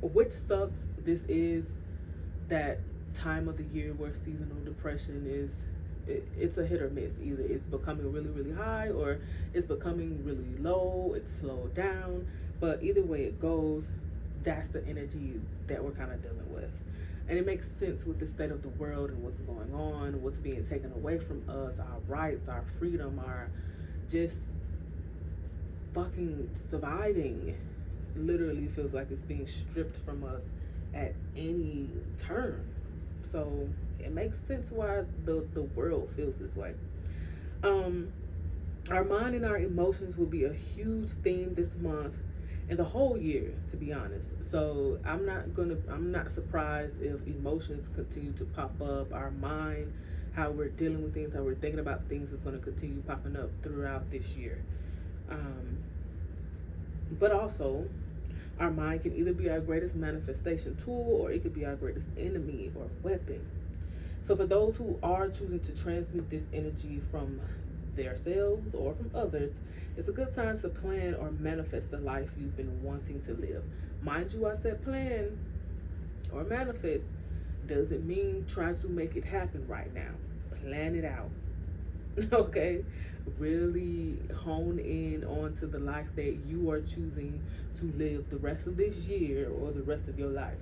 which sucks. This is that time of the year where seasonal depression is, it's a hit or miss. Either it's becoming really really high, or it's becoming really low, it's slowed down. But either way it goes, that's the energy that we're kind of dealing with. And it makes sense with the state of the world and what's going on, what's being taken away from us, our rights, our freedom, our just fucking surviving. Literally feels like it's being stripped from us at any turn. So it makes sense why the world feels this way. Um, our mind and our emotions will be a huge theme this month and the whole year, to be honest. So I'm not surprised if emotions continue to pop up. Our mind, how we're dealing with things, how we're thinking about things, is going to continue popping up throughout this year. Um, but also, our mind can either be our greatest manifestation tool, or it could be our greatest enemy or weapon. So for those who are choosing to transmute this energy from themselves or from others, it's a good time to plan or manifest the life you've been wanting to live. Mind you, I said plan or manifest doesn't mean try to make it happen right now. Plan it out. Okay, really hone in onto the life that you are choosing to live the rest of this year or the rest of your life.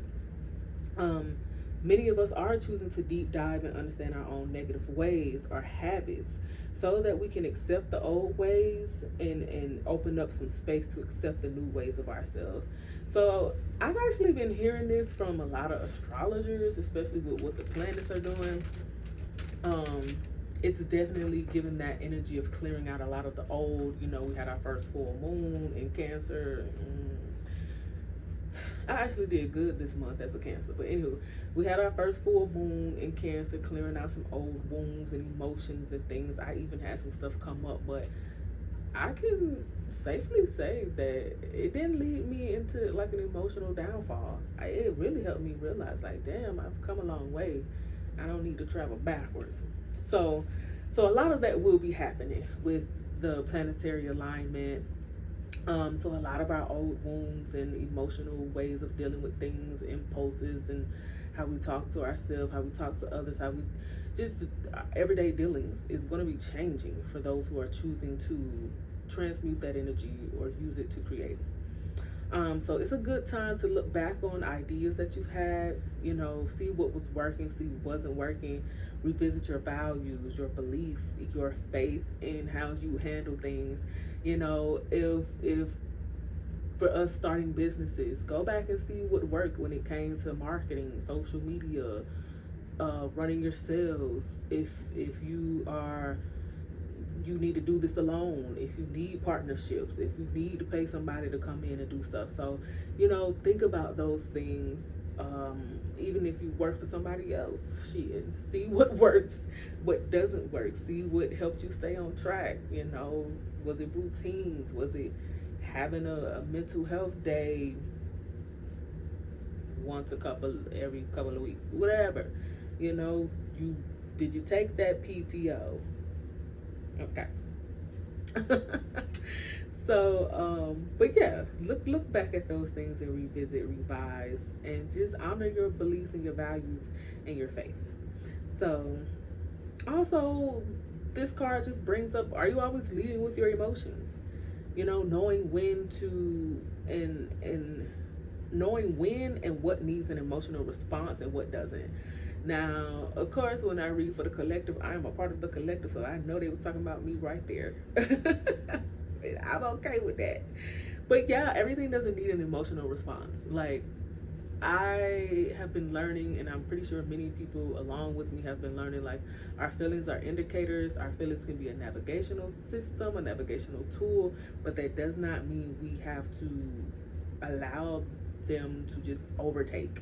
um Many of us are choosing to deep dive and understand our own negative ways or habits, so that we can accept the old ways and open up some space to accept the new ways of ourselves. So I've actually been hearing this from a lot of astrologers, especially with what the planets are doing. um it's definitely given that energy of clearing out a lot of the old. We had our first full moon in Cancer. I actually did good this month as a Cancer, but anywho, we had our first full moon in Cancer, clearing out some old wounds and emotions and things. I even had some stuff come up, but I can safely say that it didn't lead me into like an emotional downfall. It really helped me realize, like, damn, I've come a long way. I don't need to travel backwards. So, so a lot of that will be happening with the planetary alignment. So a lot of our old wounds and emotional ways of dealing with things, impulses, and how we talk to ourselves, how we talk to others, how we just everyday dealings is going to be changing for those who are choosing to transmute that energy or use it to create. So it's a good time to look back on ideas that you've had, see what was working, see what wasn't working, revisit your values, your beliefs, your faith in how you handle things. If for us starting businesses, go back and see what worked when it came to marketing, social media, running your sales. If you need to do this alone, if you need partnerships, if you need to pay somebody to come in and do stuff. So, think about those things. Even if you work for somebody else, shit, see what works, what doesn't work, see what helped you stay on track. Was it routines? Was it having a mental health day every couple of weeks, whatever? You did you take that PTO? Okay. So, but yeah, look back at those things and revisit, revise, and just honor your beliefs and your values and your faith. So, also, this card just brings up: are you always leading with your emotions? Knowing when to and knowing when and what needs an emotional response and what doesn't. Now, of course, when I read for the collective, I am a part of the collective, so I know they was talking about me right there. I'm okay with that. But yeah, everything doesn't need an emotional response. Like, I have been learning, and I'm pretty sure many people along with me have been learning, like, our feelings are indicators. Our feelings can be a navigational system, a navigational tool, but that does not mean we have to allow them to just overtake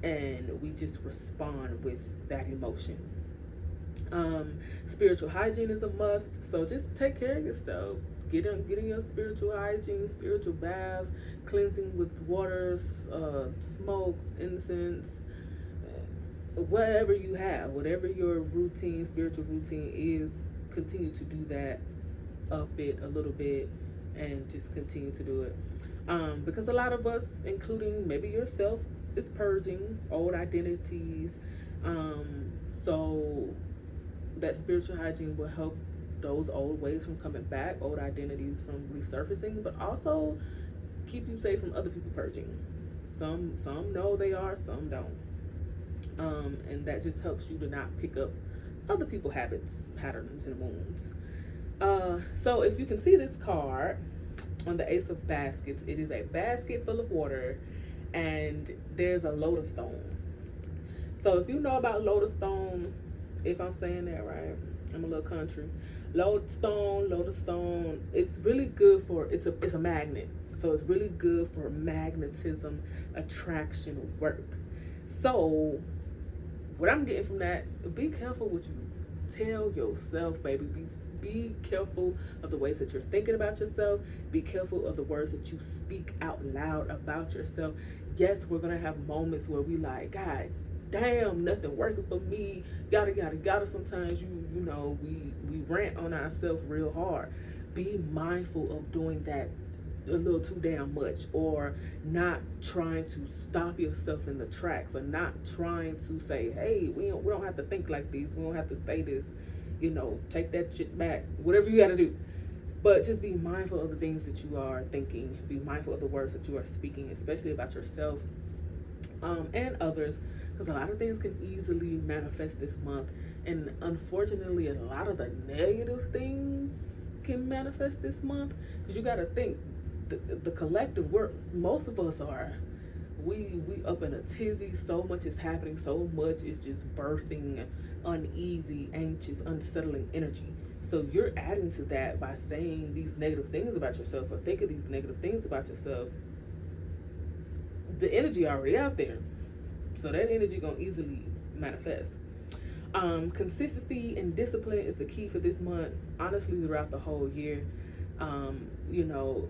and we just respond with that emotion. Spiritual hygiene is a must, so just take care of yourself. Get in your spiritual hygiene, spiritual baths, cleansing with waters, smokes, incense, whatever you have, whatever your routine, spiritual routine is. Continue to do that, up it a little bit, and just continue to do it. Because a lot of us, including maybe yourself, is purging old identities. So that spiritual hygiene will help those old ways from coming back, old identities from resurfacing, but also keep you safe from other people purging. Some know they are, some don't. And that just helps you to not pick up other people habits, patterns, and wounds. So if you can see this card on the Ace of Baskets, it is a basket full of water, and there's a lotus stone. So if you know about lotus stone, if I'm saying that right, I'm a little country. Lotus stone. It's really good for it's a magnet. So it's really good for magnetism, attraction, work. So what I'm getting from that, be careful what you tell yourself, baby. Be careful of the ways that you're thinking about yourself. Be careful of the words that you speak out loud about yourself. Yes, we're gonna have moments where we like, God damn, nothing working for me, yada yada yada. Sometimes you know we rant on ourselves real hard. Be mindful of doing that a little too damn much, or not trying to stop yourself in the tracks, or not trying to say, hey, we don't have to think like this, we don't have to say this, take that shit back, whatever you got to do. But just be mindful of the things that you are thinking. Be mindful of the words that you are speaking, especially about yourself, and others, because a lot of things can easily manifest this month. And unfortunately, a lot of the negative things can manifest this month, because you got to think the collective work. Most of us are, we up in a tizzy. So much is happening. So much is just birthing uneasy, anxious, unsettling energy. So you're adding to that by saying these negative things about yourself, or thinking these negative things about yourself. The energy already out there, so that energy gonna easily manifest. Consistency and discipline is the key for this month. Honestly, throughout the whole year, you know,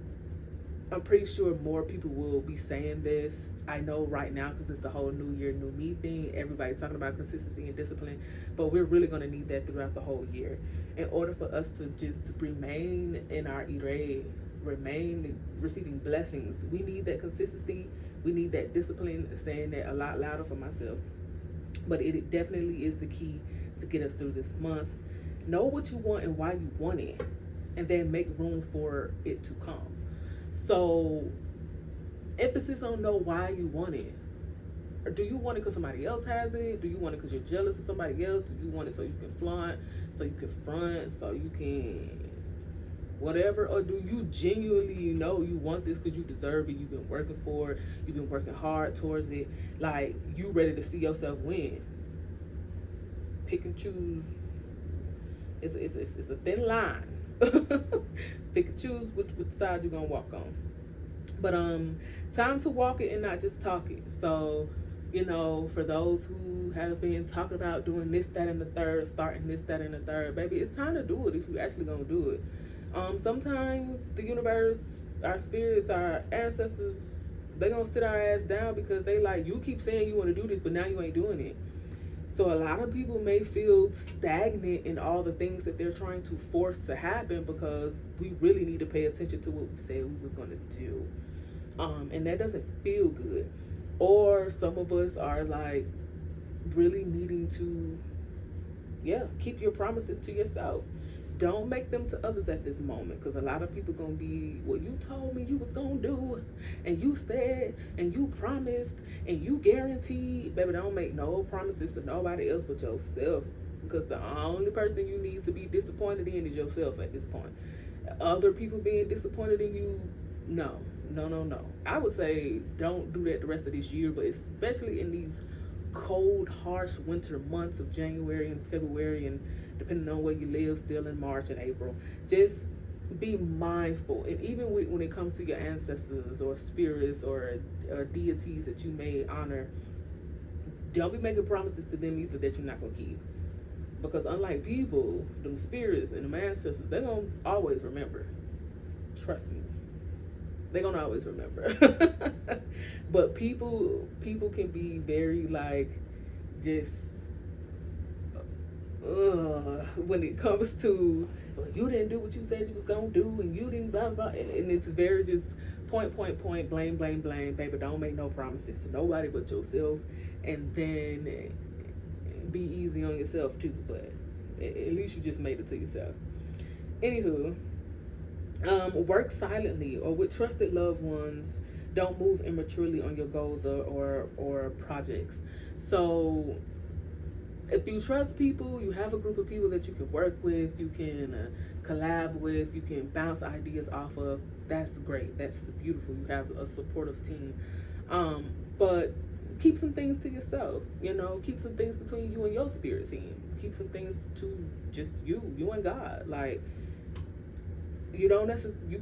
I'm pretty sure more people will be saying this. I know right now, because it's the whole new year, new me thing. Everybody's talking about consistency and discipline, but we're really going to need that throughout the whole year in order for us to just remain in our ire, remain receiving blessings. We need that consistency. We need that discipline, saying that a lot louder for myself. But it definitely is the key to get us through this month. Know what you want and why you want it, and then make room for it to come. So, emphasis on know why you want it. Or do you want it because somebody else has it? Do you want it because you're jealous of somebody else? Do you want it so you can flaunt, so you can front, so you can whatever? Or do you genuinely know you want this because you deserve it? You've been working for it. You've been working hard towards it. Like, you ready to see yourself win. Pick and choose. It's a thin line. Pick and choose which side you're gonna walk on. But time to walk it and not just talk it. So, for those who have been talking about doing this, that, and the third, starting this, that, and the third, baby, it's time to do it if you actually gonna do it. Sometimes the universe, our spirits, our ancestors, they gonna sit our ass down because they like, you keep saying you want to do this, but now you ain't doing it. So a lot of people may feel stagnant in all the things that they're trying to force to happen, because we really need to pay attention to what we said we was going to do. And that doesn't feel good. Or some of us are like really needing to, keep your promises to yourself. Don't make them to others at this moment, because a lot of people gonna be, well, you told me you was gonna do, and you said, and you promised, and you guaranteed. Baby, don't make no promises to nobody else but yourself, because the only person you need to be disappointed in is yourself at this point. Other people being disappointed in you, no. I would say don't do that the rest of this year, but especially in these cold, harsh winter months of January and February, and depending on where you live, still in March and April. Just be mindful. And even when it comes to your ancestors or spirits or deities that you may honor, don't be making promises to them either that you're not going to keep. Because unlike people, them spirits and them ancestors, they're going to always remember. Trust me. They're going to always remember. But people can be very like, just when it comes to, well, you didn't do what you said you was gonna do, and you didn't blah blah, and it's very just point, blame, baby. Don't make no promises to nobody but yourself, and then be easy on yourself too. But at least you just made it to yourself. Anywho, work silently or with trusted loved ones. Don't move immaturely on your goals or projects. So if you trust people, you have a group of people that you can work with, you can collab with, you can bounce ideas off of. That's great. That's beautiful. You have a supportive team. But keep some things to yourself. You know, keep some things between you and your spirit team. Keep some things to just you and God. Like, you don't necessarily.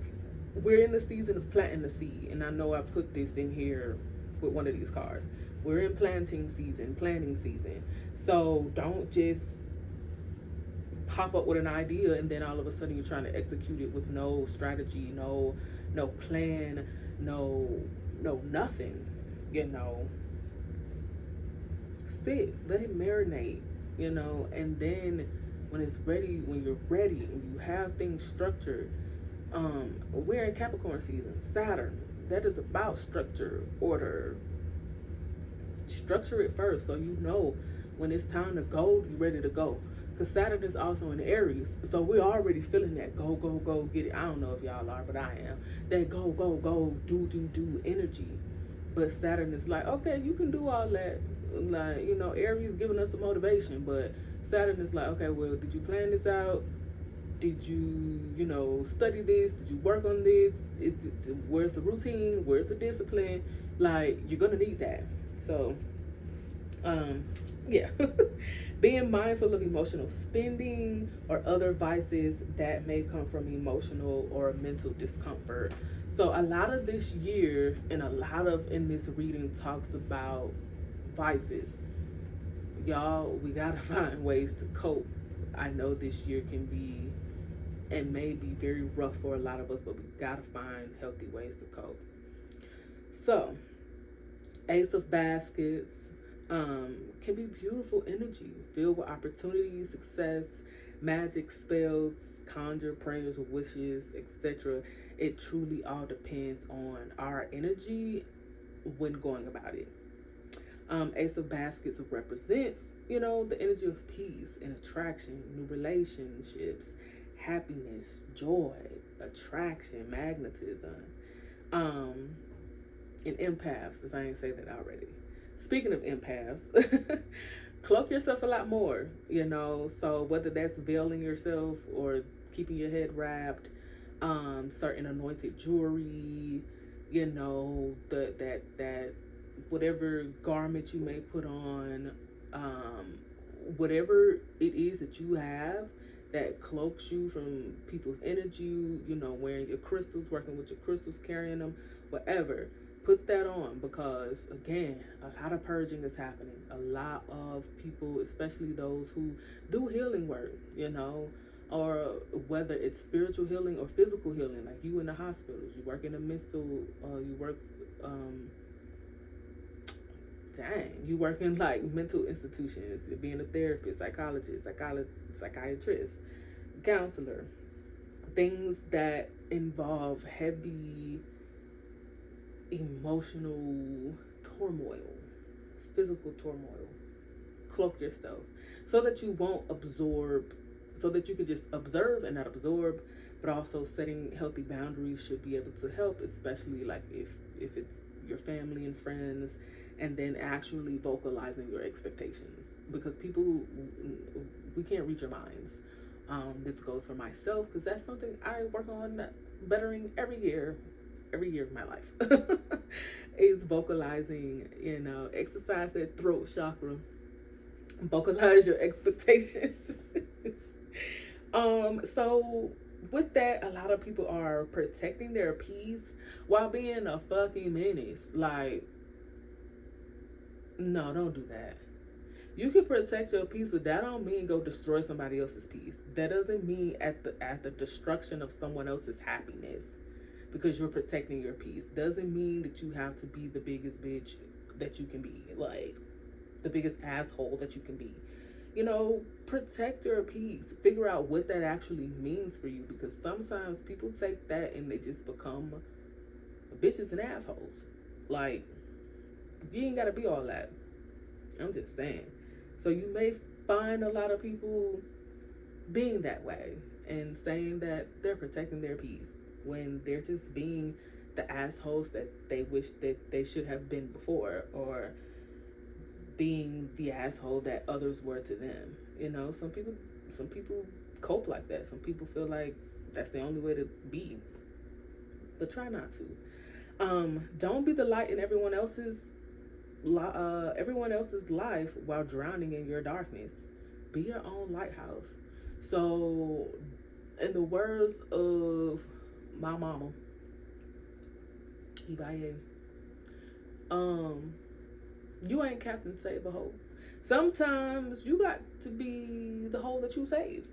We're in the season of planting the seed, and I know I put this in here with one of these cards. We're in planting season. So don't just pop up with an idea and then all of a sudden you're trying to execute it with no strategy, no plan, no nothing. You know, sit, let it marinate, and then when you're ready and you have things structured, we're in Capricorn season, Saturn. That is about structure, order. Structure it first so you know when it's time to go, you're ready to go. Because Saturn is also in Aries, so we're already feeling that go, get it. I don't know if y'all are, but I am. That go, do energy. But Saturn is like, okay, you can do all that. Like, Aries giving us the motivation, but Saturn is like, okay, well, did you plan this out? Did you, study this? Did you work on this? Where's the routine? Where's the discipline? Like, you're gonna need that. So, yeah. Being mindful of emotional spending or other vices that may come from emotional or mental discomfort. So a lot of this year and a lot of in this reading talks about vices. Y'all, we gotta find ways to cope. I know this year can be and may be very rough for a lot of us, but we gotta find healthy ways to cope. So, Ace of Baskets can be beautiful energy, filled with opportunity, success, magic, spells, conjure, prayers, wishes, etc. It truly all depends on our energy when going about it. Ace of Baskets represents, the energy of peace and attraction, new relationships, happiness, joy, attraction, magnetism, and empaths, if I ain't say that already. Speaking of empaths, cloak yourself a lot more, so whether that's veiling yourself or keeping your head wrapped, certain anointed jewelry, that whatever garment you may put on, whatever it is that you have that cloaks you from people's energy, wearing your crystals, working with your crystals, carrying them, whatever. Put that on because, again, a lot of purging is happening. A lot of people, especially those who do healing work, or whether it's spiritual healing or physical healing, like you in the hospitals, you work in a mental, you work in like mental institutions, being a therapist, psychologist, psychiatrist, counselor, things that involve heavy emotional turmoil, physical turmoil. Cloak yourself so that you won't absorb, so that you can just observe and not absorb, but also setting healthy boundaries should be able to help, especially like if it's your family and friends, and then actually vocalizing your expectations, because people, we can't read your minds. This goes for myself because that's something I work on bettering every year of my life. Is vocalizing, exercise that throat chakra, vocalize your expectations. So with that, a lot of people are protecting their peace while being a fucking menace. Like, no, don't do that. You can protect your peace, but that don't mean go destroy somebody else's peace. That doesn't mean at the destruction of someone else's happiness, because you're protecting your peace. Doesn't mean that you have to be the biggest bitch that you can be, like the biggest asshole that you can be. Protect your peace. Figure out what that actually means for you, because sometimes people take that and they just become bitches and assholes. Like, you ain't gotta be all that. I'm just saying. So you may find a lot of people being that way and saying that they're protecting their peace when they're just being the assholes that they wish that they should have been before, or being the asshole that others were to them. You know, some people cope like that. Some people feel like that's the only way to be. But try not to. Don't be the light in everyone else's life while drowning in your darkness. Be your own lighthouse. So, in the words of my mama, Ibaye, um, you ain't Captain Save a Hole. Sometimes you got to be the hole that you save.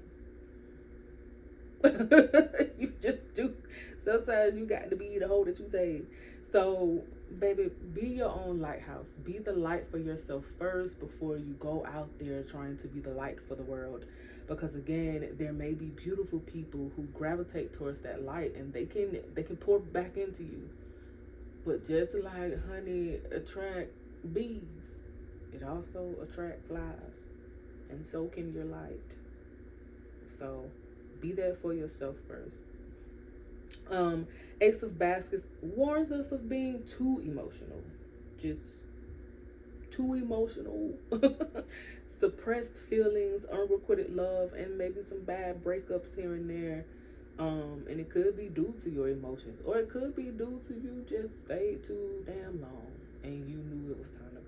You just do. Sometimes you got to be the hole that you save. So, baby, be your own lighthouse. Be the light for yourself first before you go out there trying to be the light for the world. Because again, there may be beautiful people who gravitate towards that light, and they can pour back into you. But just like honey attract bees, it also attract flies, and so can your light. So be there for yourself first. Ace of Baskets warns us of being too emotional. Just too emotional. Suppressed feelings, unrequited love, and maybe some bad breakups here and there. And it could be due to your emotions, or it could be due to you just stayed too damn long and you knew it was time to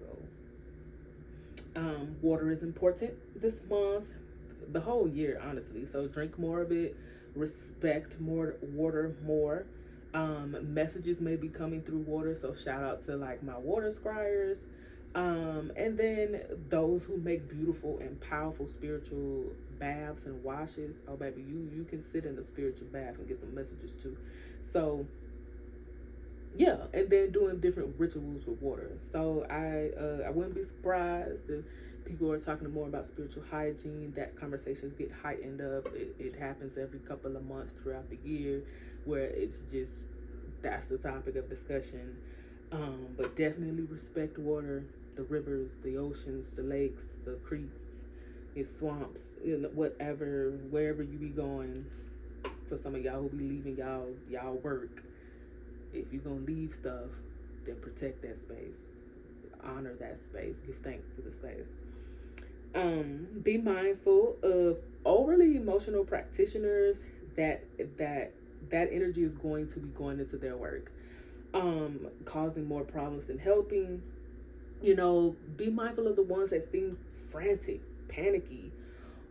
go. Water is important this month, the whole year, honestly. So drink more of it, respect more water more. Messages may be coming through water, so shout out to like my water scryers. And then those who make beautiful and powerful spiritual baths and washes. Oh baby, you can sit in a spiritual bath and get some messages too. So yeah, and then doing different rituals with water. So I wouldn't be surprised if people are talking more about spiritual hygiene. That conversations get heightened up. It happens every couple of months throughout the year, where it's just that's the topic of discussion. But definitely respect water, the rivers, the oceans, the lakes, the creeks, the swamps, whatever, wherever you be going. For some of y'all who be leaving y'all work, if you're gonna leave stuff, then protect that space, honor that space, give thanks to the space. Be mindful of overly emotional practitioners. That energy is going to be going into their work, causing more problems than helping. You know, be mindful of the ones that seem frantic, panicky,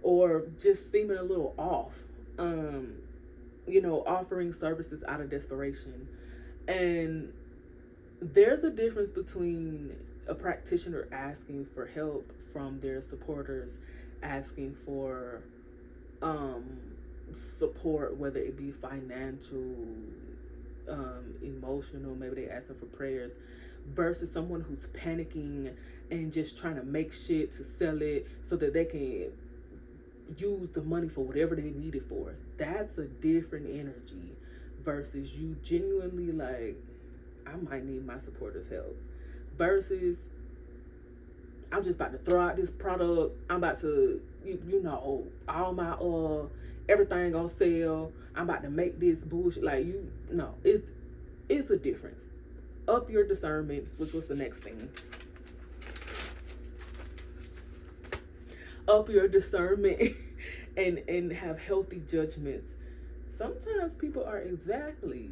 or just seeming a little off. You know, offering services out of desperation. And there's a difference between a practitioner asking for help from their supporters, asking for support, whether it be financial, emotional, maybe they asking for prayers, versus someone who's panicking and just trying to make shit to sell it so that they can use the money for whatever they need it for. That's a different energy versus you genuinely like, I might need my supporters' help, versus I'm just about to throw out this product. I'm about to, you know, all my everything on sale. I'm about to make this bullshit. Like, you know, it's a difference. Up your discernment, which was the next thing. Up your discernment and have healthy judgments. Sometimes people are exactly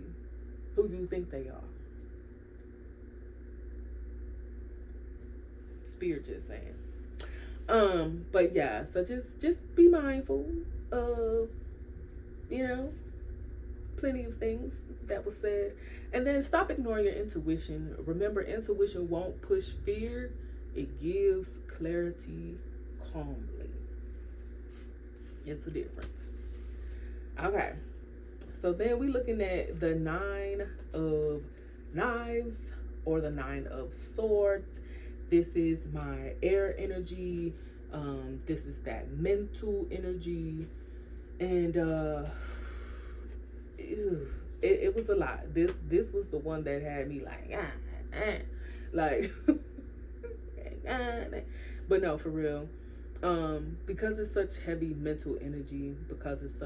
who you think they are. Spirit just saying. But yeah, so just be mindful of, you know, plenty of things that was said. And then stop ignoring your intuition. Remember, intuition won't push fear. It gives clarity calmly. It's a difference. Okay. So then we looking at the 9 of Knives or the 9 of Swords. This is my air energy. This is that mental energy. And it was a lot. This was the one that had me like like but no, for real. Because it's such heavy mental energy, because it's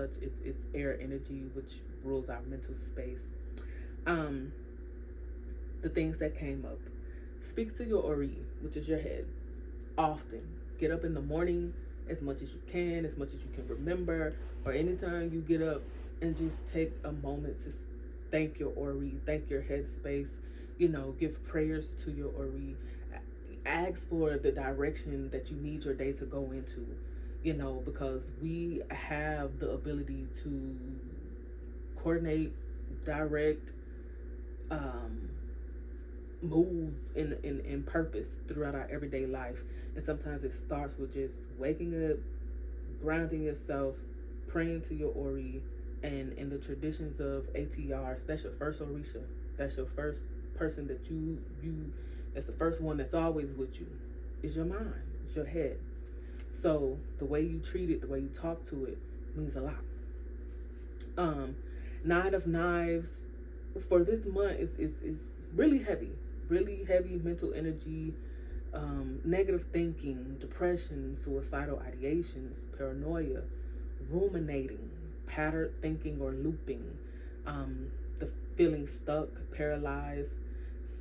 air energy which rules our mental space. Um, the things that came up. Speak to your Ori, which is your head, often. Get up in the morning as much as you can, as much as you can remember, or anytime you get up, and just take a moment to thank your Ori, thank your headspace, give prayers to your Ori, ask for the direction that you need your day to go into, because we have the ability to coordinate, direct, um, move in purpose throughout our everyday life. And sometimes it starts with just waking up, grounding yourself, praying to your Ori, and in the traditions of ATRs, that's your first Orisha. That's your first person that you that's the first one that's always with you. Is your mind, it's your head. So the way you treat it, the way you talk to it means a lot. Um, Nine of Knives for this month is really heavy mental energy, negative thinking, depression, suicidal ideations, paranoia, ruminating, pattern thinking or looping, the feeling stuck, paralyzed,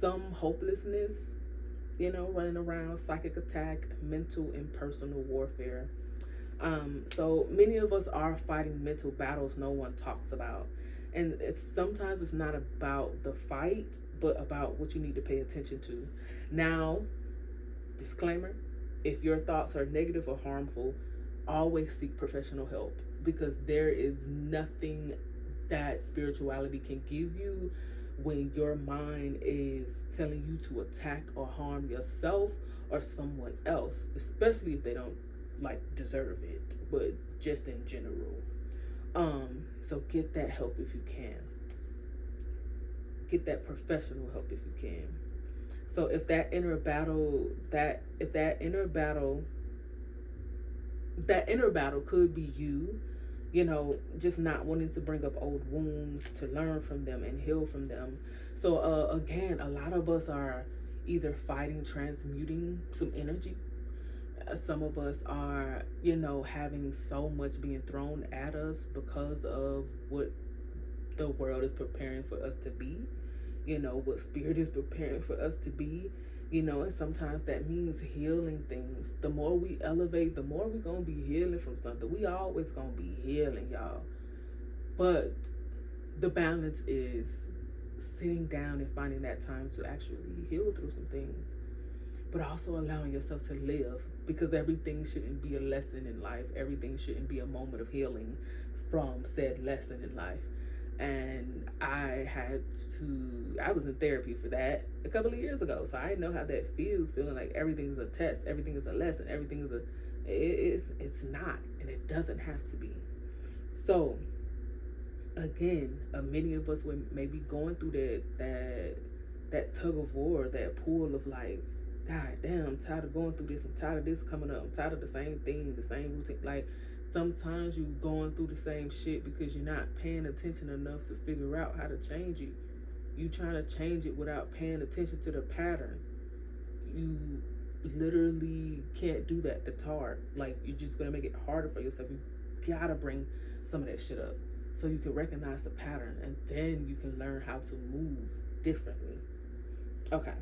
some hopelessness, running around, psychic attack, mental and personal warfare. So many of us are fighting mental battles no one talks about. And sometimes it's not about the fight, but about what you need to pay attention to. Now, disclaimer, if your thoughts are negative or harmful, always seek professional help, because there is nothing that spirituality can give you when your mind is telling you to attack or harm yourself or someone else, especially if they don't like deserve it, but just in general. So get that help if you can. Get that professional help if you can. So if that inner battle, that inner battle could be you, just not wanting to bring up old wounds to learn from them and heal from them. So again, a lot of us are either fighting transmuting some energy. Some of us are, having so much being thrown at us because of what the world is preparing for us to be, what spirit is preparing for us to be, and sometimes that means healing things. The more we elevate, the more we're going to be healing from something. We always going to be healing, y'all. But the balance is sitting down and finding that time to actually heal through some things, but also allowing yourself to live, because everything shouldn't be a lesson in life. Everything shouldn't be a moment of healing from said lesson in life. And I was in therapy for that a couple of years ago. So I know how that feels, feeling like everything is a test, everything is a lesson, everything is it's not, and it doesn't have to be. So again, many of us would maybe going through that tug of war, that pull of like, God damn, I'm tired of going through this. I'm tired of this coming up. I'm tired of the same thing, the same routine. Like, sometimes you going through the same shit because you're not paying attention enough to figure out how to change it. You trying to change it without paying attention to the pattern. You literally can't do that. That's hard. Like, you're just gonna make it harder for yourself. You gotta bring some of that shit up so you can recognize the pattern, and then you can learn how to move differently. Okay.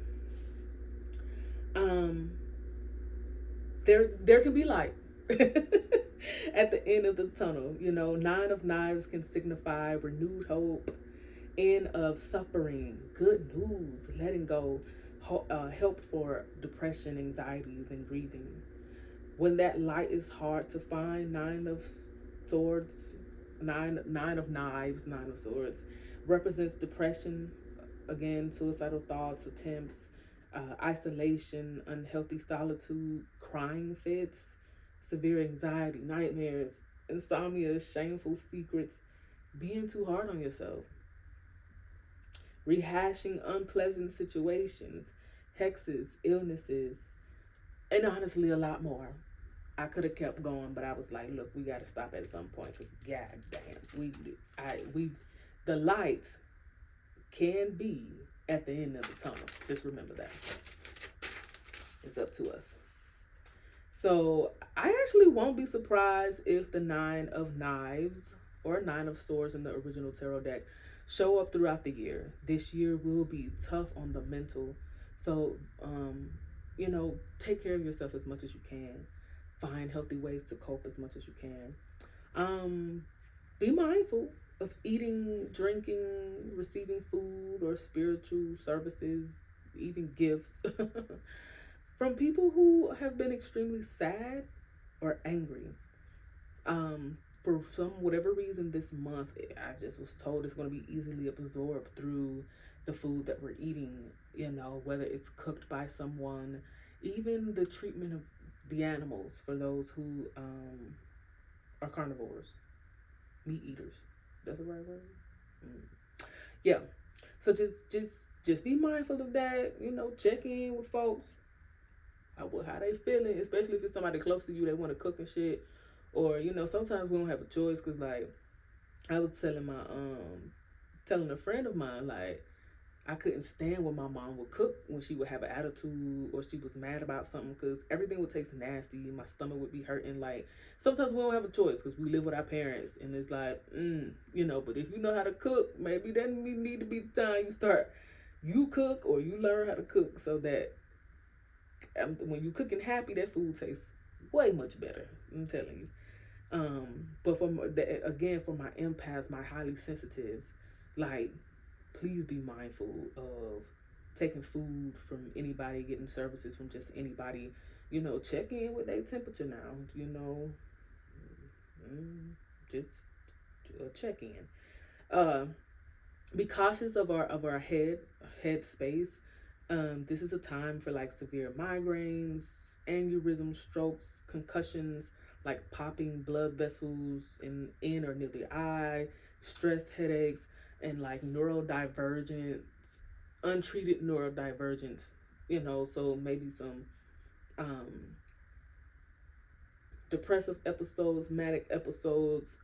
There can be light at the end of the tunnel. Nine of Knives can signify renewed hope, end of suffering, good news, letting go, help for depression, anxieties, and grieving. When that light is hard to find, Nine of Swords, nine of Knives, Nine of Swords represents depression, again, suicidal thoughts, attempts, isolation, unhealthy solitude, crying fits, severe anxiety, nightmares, insomnia, shameful secrets, being too hard on yourself, rehashing unpleasant situations, hexes, illnesses, and honestly, a lot more. I could have kept going, but I was like, look, we got to stop at some point. Cause God damn, we the light can be at the end of the tunnel. Just remember that. It's up to us. So I actually won't be surprised if the Nine of Knives or Nine of Swords in the original tarot deck show up throughout the year. This year will be tough on the mental. So, take care of yourself as much as you can. Find healthy ways to cope as much as you can. Be mindful of eating, drinking, receiving food or spiritual services, even gifts from people who have been extremely sad or angry. For some whatever reason this month, I just was told it's going to be easily absorbed through the food that we're eating. Whether it's cooked by someone, even the treatment of the animals for those who are carnivores, meat eaters. That's the right word. Yeah. So just be mindful of that. Check in with folks. How they feeling, especially if it's somebody close to you, they want to cook and shit. Or sometimes we don't have a choice, because like I was telling a friend of mine, like, I couldn't stand when my mom would cook when she would have an attitude or she was mad about something, because everything would taste nasty. My stomach would be hurting. Like, sometimes we don't have a choice because we live with our parents, and it's like, but if you know how to cook, maybe then we need to be the time you cook or you learn how to cook, so that when you cooking happy, that food tastes way much better. I'm telling you. But for my empaths, my highly sensitives, like, please be mindful of taking food from anybody, getting services from just anybody. Check in with their temperature now. Just check in. Be cautious of our head space. This is a time for like severe migraines, aneurysm, strokes, concussions, like popping blood vessels in or near the eye, stress headaches, and like neurodivergence, untreated neurodivergence. So maybe some depressive episodes, manic episodes,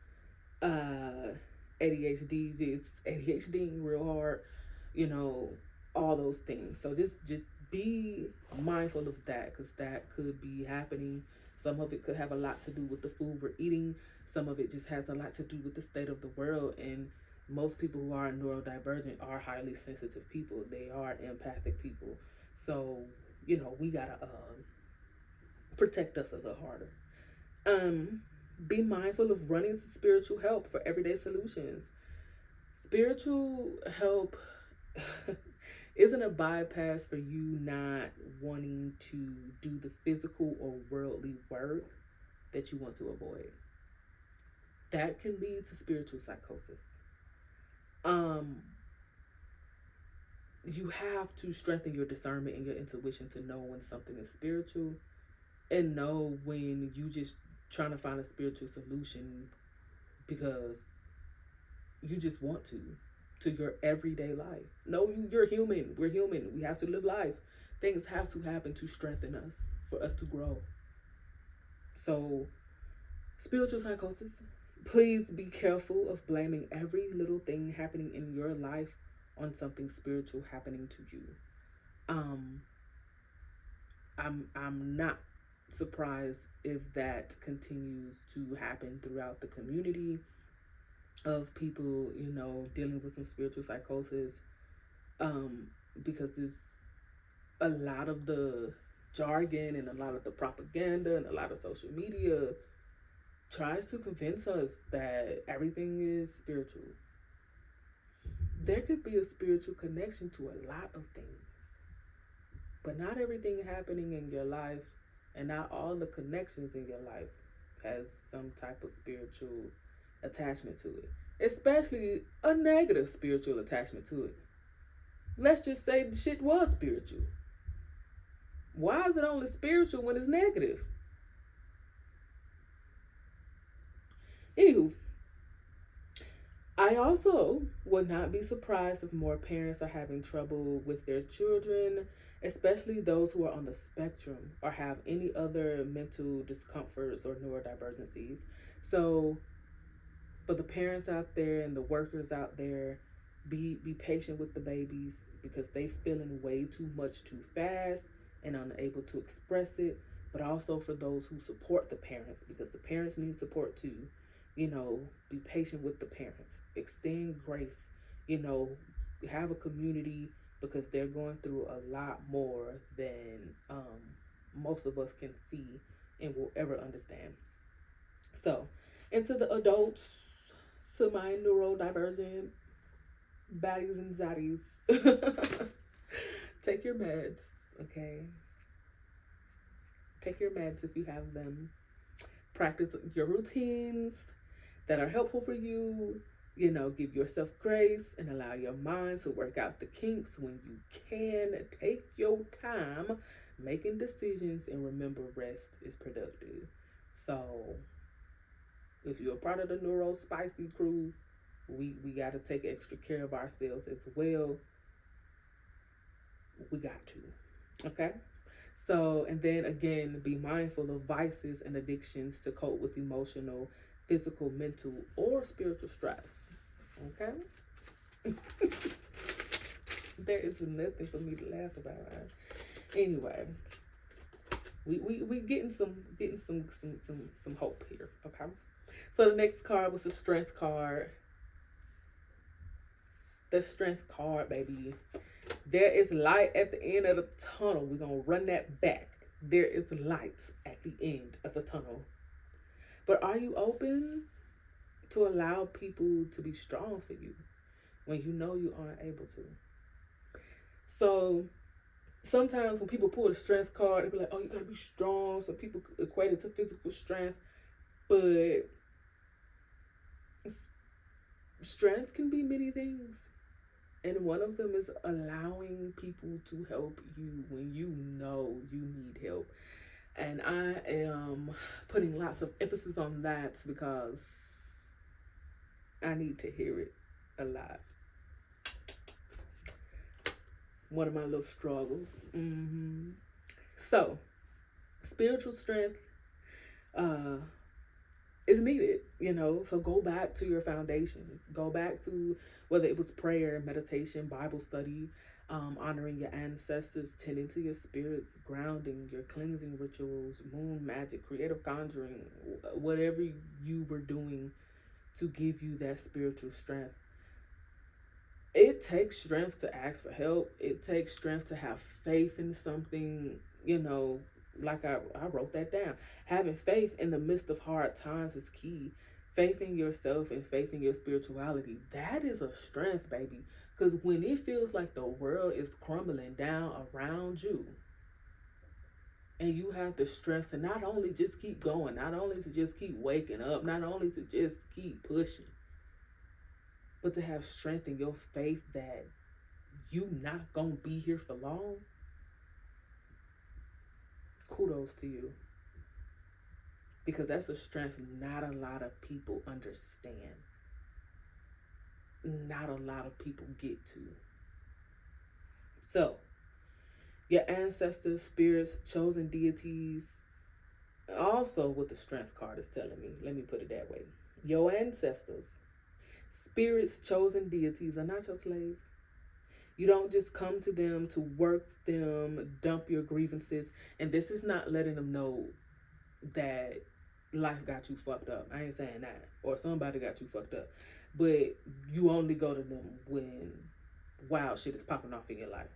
ADHD, just ADHDing real hard, all those things. So just be mindful of that, because that could be happening. Some of it could have a lot to do with the food we're eating. Some of it just has a lot to do with the state of the world. And most people who are neurodivergent are highly sensitive people. They are empathic people. So, we gotta protect us a little harder. Be mindful of running to spiritual help for everyday solutions. Spiritual help isn't a bypass for you not wanting to do the physical or worldly work that you want to avoid. That can lead to spiritual psychosis. You have to strengthen your discernment and your intuition to know when something is spiritual, and know when you just trying to find a spiritual solution because you just want to your everyday life. No, you're human. We're human. We have to live life. Things have to happen to strengthen us, for us to grow. So, spiritual psychosis, please be careful of blaming every little thing happening in your life on something spiritual happening to you. I'm not surprised if that continues to happen throughout the community of people, dealing with some spiritual psychosis, because there's a lot of the jargon and a lot of the propaganda and a lot of social media tries to convince us that everything is spiritual. There could be a spiritual connection to a lot of things, but not everything happening in your life and not all the connections in your life has some type of spiritual attachment to it, especially a negative spiritual attachment to it. Let's just say the shit was spiritual. Why is it only spiritual when it's negative? Anywho, I also would not be surprised if more parents are having trouble with their children, especially those who are on the spectrum or have any other mental discomforts or neurodivergencies. So For the parents out there and the workers out there, be patient with the babies because they feeling way too much too fast and unable to express it. But also for those who support the parents, because the parents need support too. You know, be patient with the parents. Extend grace. You know, have a community because they're going through a lot more than most of us can see and will ever understand. So, into the adults, to my neurodivergent baddies and zaddies, take your meds, okay? Take your meds if you have them. Practice your routines that are helpful for you. You know, give yourself grace and allow your mind to work out the kinks when you can. Take your time making decisions and remember rest is productive. So, if you're a part of the neuro spicy crew, we got to take extra care of ourselves as well. We got to. Okay? So, and then again, be mindful of vices and addictions to cope with emotional, physical, mental, or spiritual stress. Okay? There is nothing for me to laugh about. Anyway, we getting some hope here. Okay. So the next card was the strength card. The strength card, baby. There is light at the end of the tunnel. We're going to run that back. There is light at the end of the tunnel. But are you open to allow people to be strong for you when you know you aren't able to? So sometimes when people pull the strength card, they be like, oh, you got to be strong. Some people equate it to physical strength. But strength can be many things. And one of them is allowing people to help you when you know you need help. And I am putting lots of emphasis on that because I need to hear it a lot. One of my little struggles. So, spiritual strength is needed, you know. So go back to your foundations. Go back to whether it was prayer, meditation, Bible study, honoring your ancestors, tending to your spirits, grounding, your cleansing rituals, moon magic, creative conjuring, whatever you were doing to give you that spiritual strength. It takes strength to ask for help. It takes strength to have faith in something, you know, like I wrote that down. Having faith in the midst of hard times is key. Faith in yourself and faith in your spirituality. That is a strength, baby. Because when it feels like the world is crumbling down around you, and you have the strength to not only just keep going, not only to just keep waking up, not only to just keep pushing, but to have strength in your faith that you not gonna be here for long, kudos to you. Because that's a strength not a lot of people understand. Not a lot of people get to. So, your ancestors, spirits, chosen deities, also what the strength card is telling me. Let me put it that way. Your ancestors, spirits, chosen deities are not your slaves. You don't just come to them to work them, dump your grievances. And this is not letting them know that life got you fucked up. I ain't saying that. Or somebody got you fucked up. But you only go to them when wild shit is popping off in your life.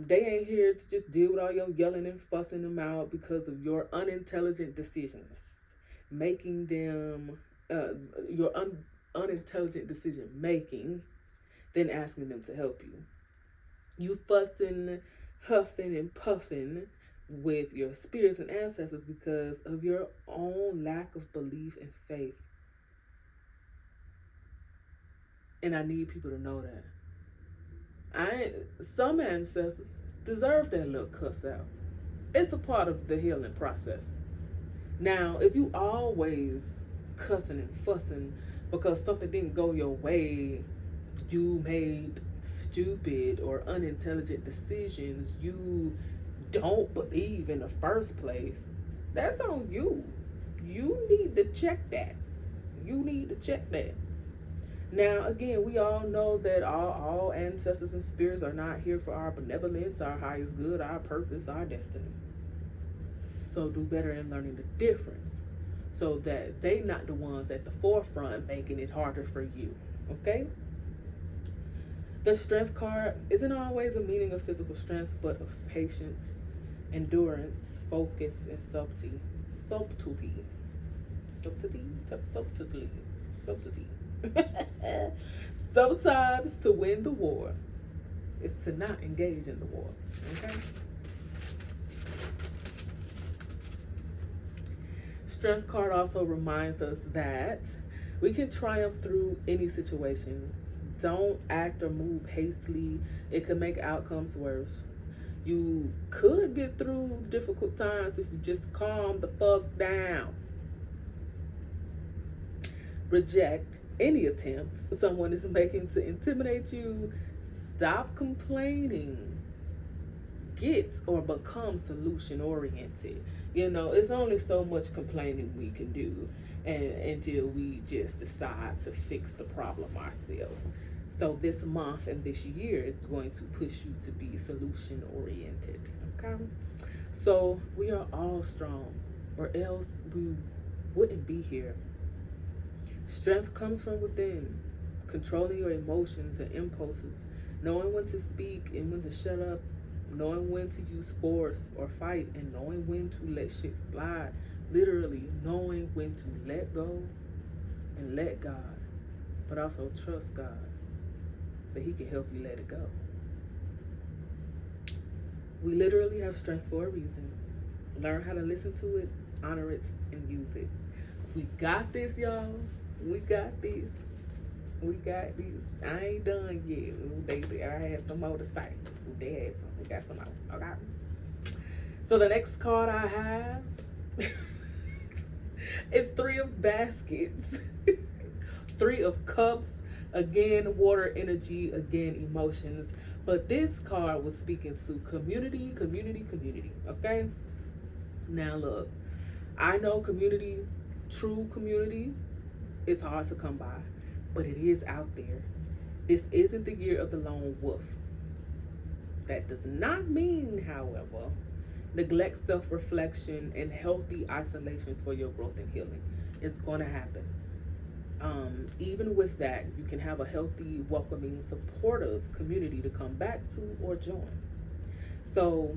They ain't here to just deal with all your yelling and fussing them out because of your unintelligent decisions. Making them, your unintelligent decision making, then asking them to help you. You fussing, huffing, and puffing with your spirits and ancestors because of your own lack of belief and faith. And I need people to know that. Some ancestors deserve that little cuss out. It's a part of the healing process. Now, if you always cussing and fussing because something didn't go your way, you made stupid or unintelligent decisions you don't believe in the first place, that's on you. You need to check that. You need to check that. Now, again, we all know that all ancestors and spirits are not here for our benevolence, our highest good, our purpose, our destiny. So do better in learning the difference, so that they not the ones at the forefront making it harder for you. Okay? The strength card isn't always a meaning of physical strength, but of patience, endurance, focus, and subtlety. Subtlety. Subtlety? Subtlety. Subtlety. Sometimes to win the war is to not engage in the war. Okay? Strength card also reminds us that we can triumph through any situation. Don't act or move hastily. It can make outcomes worse. You could get through difficult times if you just calm the fuck down. Reject any attempts someone is making to intimidate you. Stop complaining. Get or become solution oriented. It's only so much complaining we can do until we just decide to fix the problem ourselves. So this month and this year is going to push you to be solution oriented. Okay? So we are all strong, or else we wouldn't be here. Strength comes from within, controlling your emotions and impulses, knowing when to speak and when to shut up, knowing when to use force or fight, and knowing when to let shit slide. Literally knowing when to let go and let God, but also trust God that He can help you let it go. We literally have strength for a reason. Learn how to listen to it, honor it, and use it. We got this, y'all. We got this. We got this. I ain't done yet. I had some more to say. They had some. We got some more. Okay. So the next card I have is 3 of baskets. 3 of cups. Again, water energy. Again, emotions. But this card was speaking to community. Okay? Now look, I know community, true community, is hard to come by, but it is out there. This isn't the year of the lone wolf. That does not mean, however, neglect self-reflection and healthy isolations for your growth and healing. It's going to happen. Even with that, you can have a healthy, welcoming, supportive community to come back to or join. So,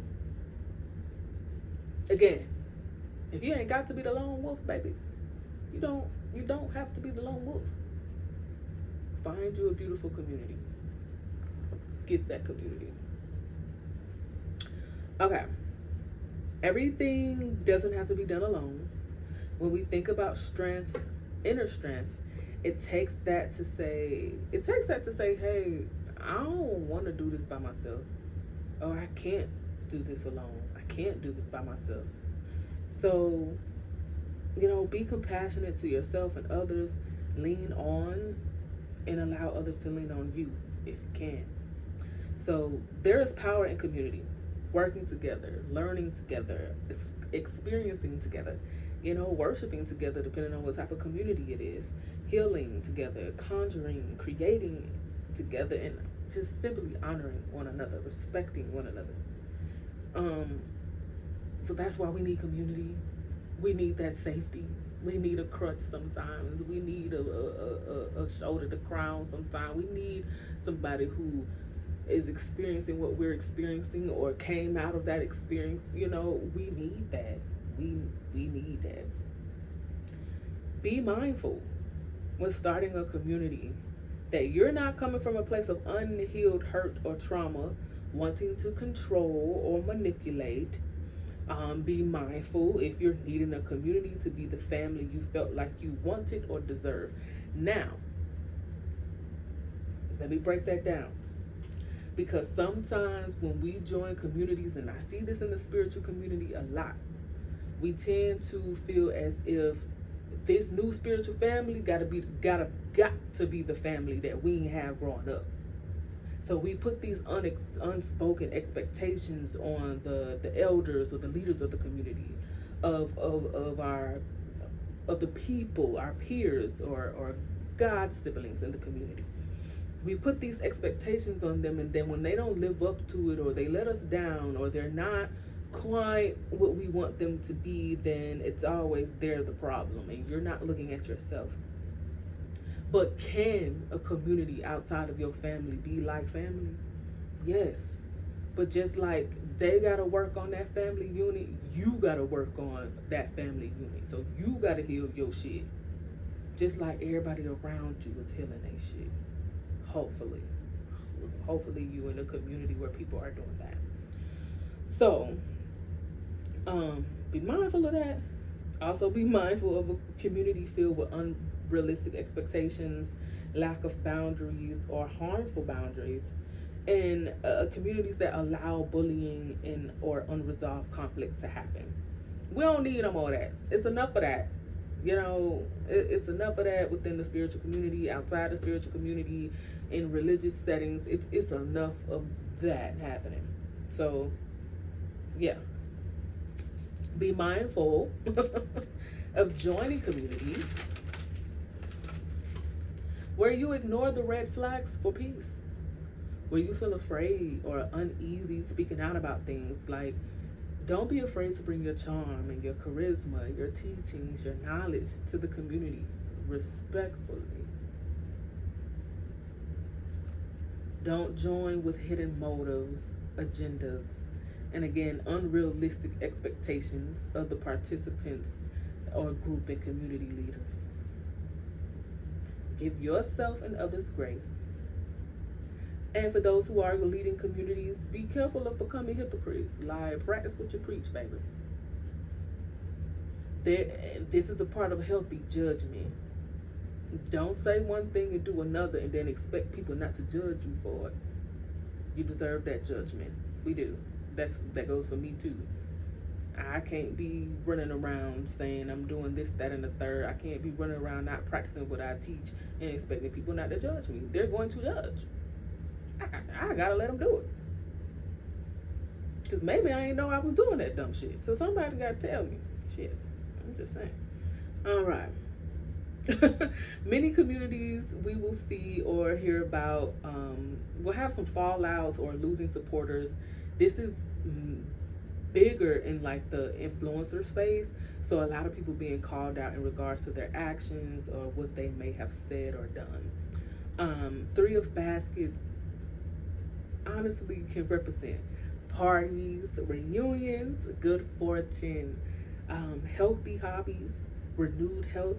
again, if you ain't got to be the lone wolf, baby, you don't have to be the lone wolf. Find you a beautiful community. Get that community. Okay. Everything doesn't have to be done alone. When we think about strength, inner strength, it takes that to say, hey, I don't want to do this by myself. Or I can't do this alone. I can't do this by myself. So, be compassionate to yourself and others. Lean on and allow others to lean on you if you can. So there is power in community. Working together, learning together, experiencing together, worshiping together depending on what type of community it is. Healing together, conjuring, creating together, and just simply honoring one another, respecting one another. So that's why we need community. We need that safety. We need a crutch sometimes. We need a shoulder to cry on sometimes. We need somebody who is experiencing what we're experiencing or came out of that experience. We need that. We need that. Be mindful when starting a community that you're not coming from a place of unhealed hurt or trauma, wanting to control or manipulate. Be mindful if you're needing a community to be the family you felt like you wanted or deserved. Now, let me break that down. Because sometimes when we join communities, and I see this in the spiritual community a lot, we tend to feel as if this new spiritual family got to be the family that we ain't have growing up. So we put these unspoken expectations on the elders or the leaders of the community, of our of the people, our peers, or God's siblings in the community. We put these expectations on them, and then when they don't live up to it, or they let us down, or they're not quite what we want them to be, then it's always they're the problem, and you're not looking at yourself. But can a community outside of your family be like family? Yes. But just like they gotta work on that family unit, you gotta work on that family unit. So you gotta heal your shit. Just like everybody around you is healing their shit. Hopefully. Hopefully you in a community where people are doing that. So, be mindful of that. Also be mindful of a community filled with unrealistic expectations, lack of boundaries, or harmful boundaries, and communities that allow bullying and or unresolved conflict to happen. We don't need no more of that. It's enough of that. You know, it's enough of that within the spiritual community, outside the spiritual community, in religious settings. It's enough of that happening. So, yeah. Be mindful of joining communities where you ignore the red flags for peace, where you feel afraid or uneasy speaking out about things. Like, don't be afraid to bring your charm and your charisma, your teachings, your knowledge to the community respectfully. Don't join with hidden motives, agendas, and again, unrealistic expectations of the participants or group and community leaders. Give yourself and others grace. And for those who are leading communities, be careful of becoming hypocrites. Like, practice what you preach, baby. This is a part of healthy judgment. Don't say one thing and do another and then expect people not to judge you for it. You deserve that judgment. We do. That goes for me too. I can't be running around saying I'm doing this, that, and the third. I can't be running around not practicing what I teach and expecting people not to judge me. They're going to judge. I gotta let them do it. Because maybe I ain't know I was doing that dumb shit. So somebody gotta tell me. Shit. I'm just saying. All right. Many communities we will see or hear about will have some fallouts or losing supporters. This is bigger in like the influencer space. So a lot of people being called out in regards to their actions or what they may have said or done. Three of Baskets honestly can represent parties, reunions, good fortune, healthy hobbies, renewed health,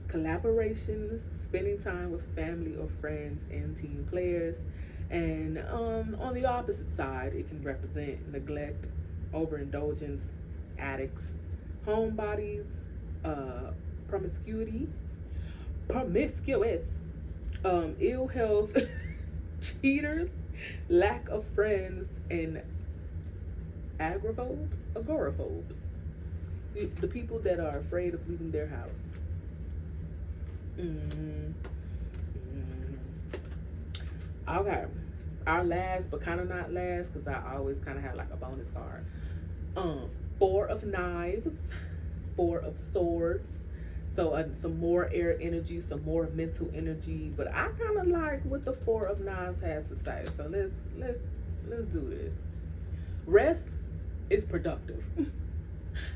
collaborations, spending time with family or friends and team players. And on the opposite side, it can represent neglect, overindulgence, addicts, homebodies, promiscuous, ill health, cheaters, lack of friends, and agoraphobes, the people that are afraid of leaving their house. Okay, our last, but kind of not last, because I always kind of have like a bonus card. Four of Knives, Four of Swords. So some more air energy, some more mental energy. But I kind of like what the Four of Knives has to say. So let's do this. Rest is productive,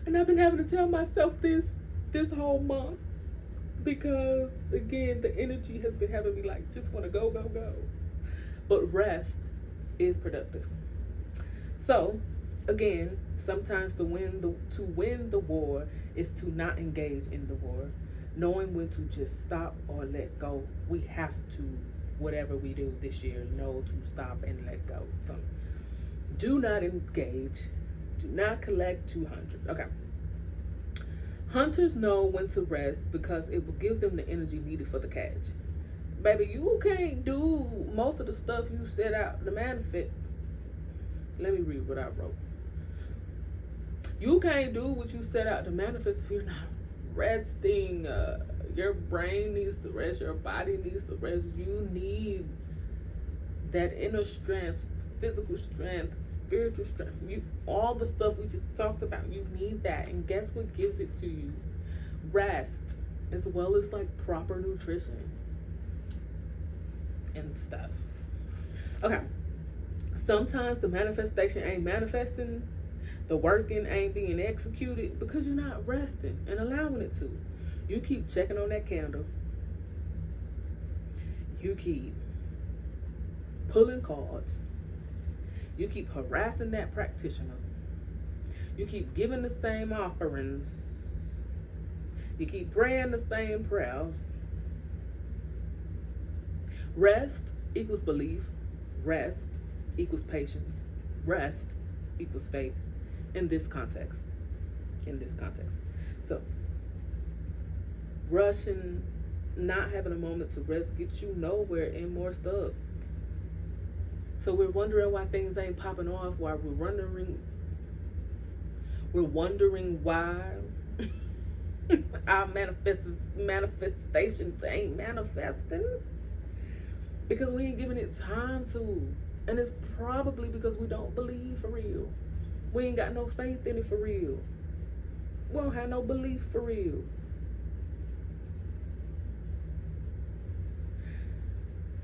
and I've been having to tell myself this whole month, because again the energy has been having me like just want to go. But rest is productive. So again, sometimes to win the war is to not engage in the war. Knowing when to just stop or let go. We have to, whatever we do this year, know to stop and let go. So do not engage. Do not collect 200. Okay. Hunters know when to rest because it will give them the energy needed for the catch. Baby, you can't do most of the stuff you set out to manifest. Let me read what I wrote. You can't do what you set out to manifest if you're not resting. Your brain needs to rest. Your body needs to rest. You need that inner strength, physical strength, spiritual strength. All the stuff we just talked about. You need that. And guess what gives it to you? rest, as well as like proper nutrition and stuff. Okay. Sometimes the manifestation ain't manifesting, the working ain't being executed because you're not resting and allowing it to. You keep checking on that candle. You keep pulling cards. You keep harassing that practitioner. You keep giving the same offerings. You keep praying the same prayers. Rest equals belief. Rest equals patience. Rest equals faith in this context. In this context. So, rushing, not having a moment to rest gets you nowhere and more stuck. So we're wondering why things ain't popping off, why we're wondering why our manifestations ain't manifesting, because we ain't giving it time to. And it's probably because we don't believe for real. We ain't got no faith in it for real. We don't have no belief for real.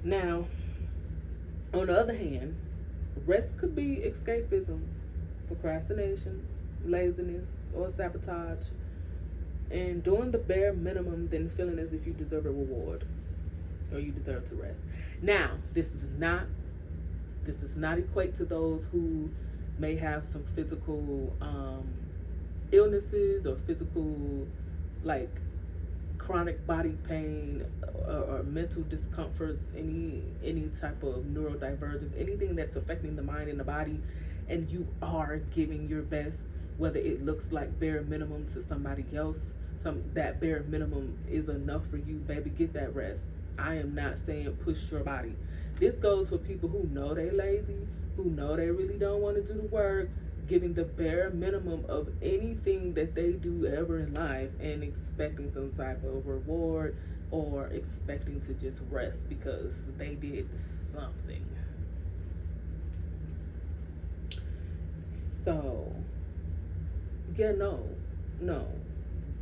Now, on the other hand, rest could be escapism, procrastination, laziness, or sabotage, and doing the bare minimum, then feeling as if you deserve a reward or you deserve to rest. Now, this does not equate to those who may have some physical illnesses or physical, like, chronic body pain or mental discomforts, any type of neurodivergence, anything that's affecting the mind and the body, and you are giving your best, whether it looks like bare minimum to somebody else. That bare minimum is enough for you, baby. Get that rest. I am not saying push your body. This goes for people who know they lazy, who know they really don't want to do the work, giving the bare minimum of anything that they do ever in life and expecting some type of reward or expecting to just rest because they did something. So, yeah, no.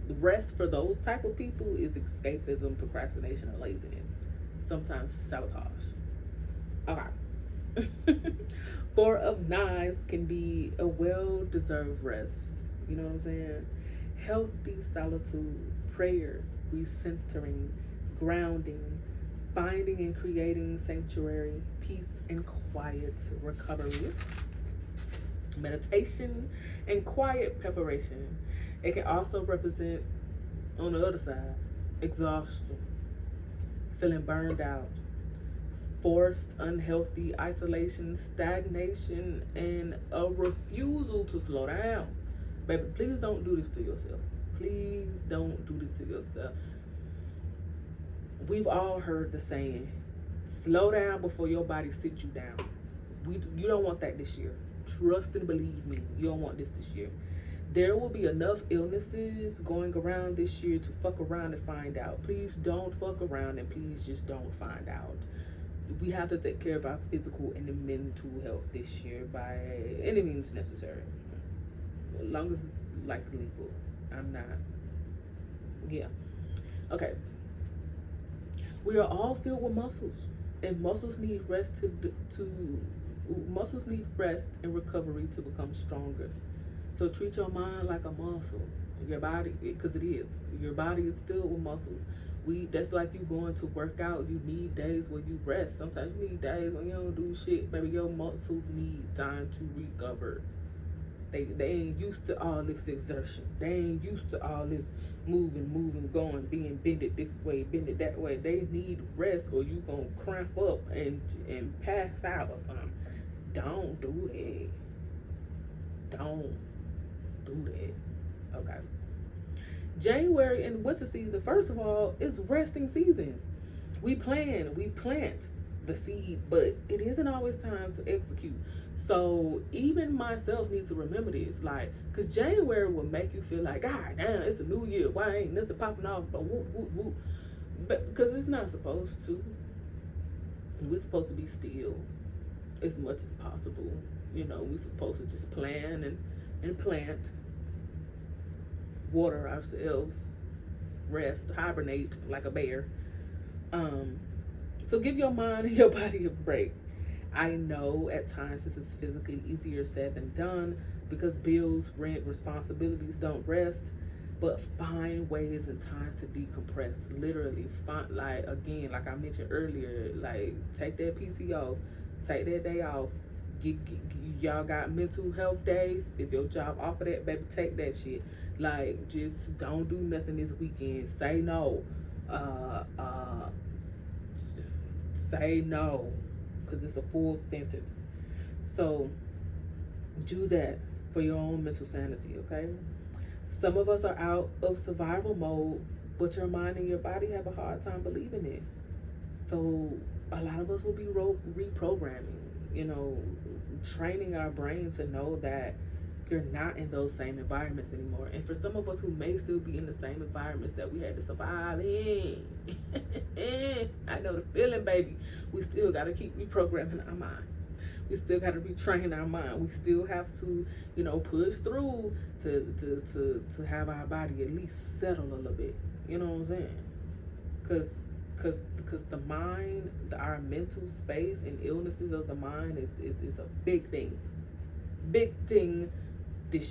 The rest for those type of people is escapism, procrastination, or laziness. Sometimes sabotage. Okay. Four of Knives can be a well-deserved rest. You know what I'm saying? Healthy solitude, prayer, recentering, grounding, finding and creating sanctuary, peace and quiet, recovery, meditation, and quiet preparation. It can also represent, on the other side, exhaustion, feeling burned out, forced unhealthy isolation, stagnation, and a refusal to slow down. Baby, please don't do this to yourself. Please don't do this to yourself. We've all heard the saying, slow down before your body sits you down. You don't want that this year. Trust and believe me, you don't want this year. There will be enough illnesses going around this year to fuck around and find out. Please don't fuck around, and please just don't find out. We have to take care of our physical and mental health this year by any means necessary. As long as it's like legal. I'm not. Yeah. Okay. We are all filled with muscles, and muscles need rest muscles need rest and recovery to become stronger. So treat your mind like a muscle. Your body, because it is. Your body is filled with muscles. That's like you going to work out. You need days where you rest. Sometimes you need days when you don't do shit. Baby, your muscles need time to recover. They ain't used to all this exertion. They ain't used to all this moving, going, being bended this way, bended that way. They need rest, or you gonna cramp up and pass out or something. Don't do that. Don't do that. Okay. January and winter season, first of all, is resting season. We plant the seed, but it isn't always time to execute. So even myself needs to remember this, like, because January will make you feel like, God damn, it's a new year. Why ain't nothing popping off? But whoop, whoop, whoop. But because it's not supposed to. We're supposed to be still as much as possible. You know, we're supposed to just plan and plant, water ourselves, rest, hibernate like a bear. Um, so give your mind and your body a break. I know at times this is physically easier said than done because bills, rent, responsibilities don't rest. But find ways and times to decompress. Literally, find, like, again, like I mentioned earlier, like take that PTO, take that day off. Y'all got mental health days. If your job offer that, baby, take that shit. Like, just don't do nothing this weekend. Say no. Uh, uh, say no, because it's a full sentence. So do that for your own mental sanity, okay? Some of us are out of survival mode, but your mind and your body have a hard time believing it. So a lot of us will be reprogramming, you know, training our brain to know that you're not in those same environments anymore. And for some of us who may still be in the same environments that we had to survive in, I know the feeling, baby. We still got to keep reprogramming our mind. We still got to retrain our mind. We still have to, you know, push through to have our body at least settle a little bit. You know what I'm saying? Because the mind, our mental space and illnesses of the mind is a big thing this year.